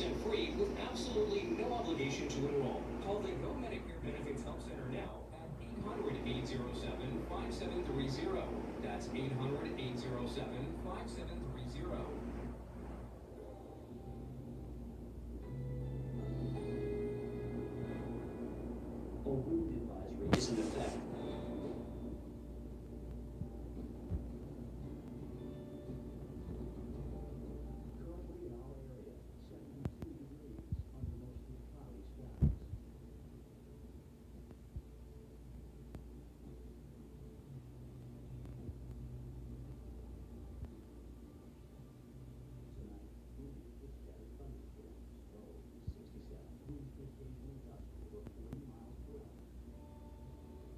100% free with absolutely no obligation to enroll. Call the Go Medicare Benefits Help Center now at 800-807-5730. That's 800-807-5730. A wind advisory is in effect. Currently in our area, 72 degrees under mostly cloudy skies. Tonight, windy with scattered thunderstorms, low 67. Winds could occasionally gust over 40 miles per hour.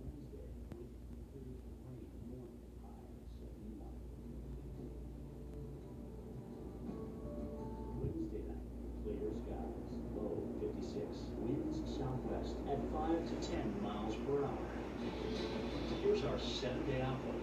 Wednesday, windy with periods of rain in the morning, high 71. Wednesday night, clear skies, low 56. Winds southwest at 5 to 10 miles per hour. Here's our 7-day outlook.